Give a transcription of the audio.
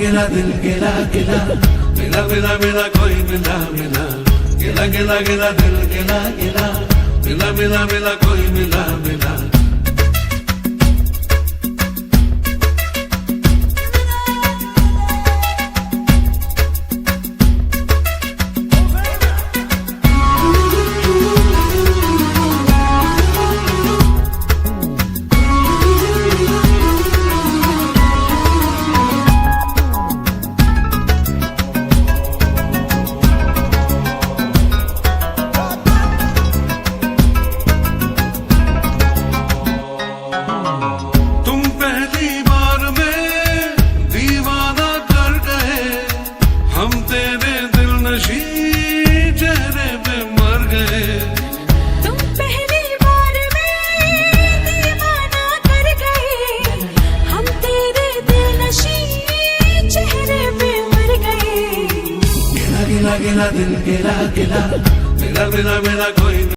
गिला दिल गिला गिला, मिला मिला मिला कोई मिला मिला, गिला गिला गिला दिल गिला गिला, मिला मिला मिला कोई मिला मिला। गिला गिला दिल गिला गिला, मिला मिला मिला कोई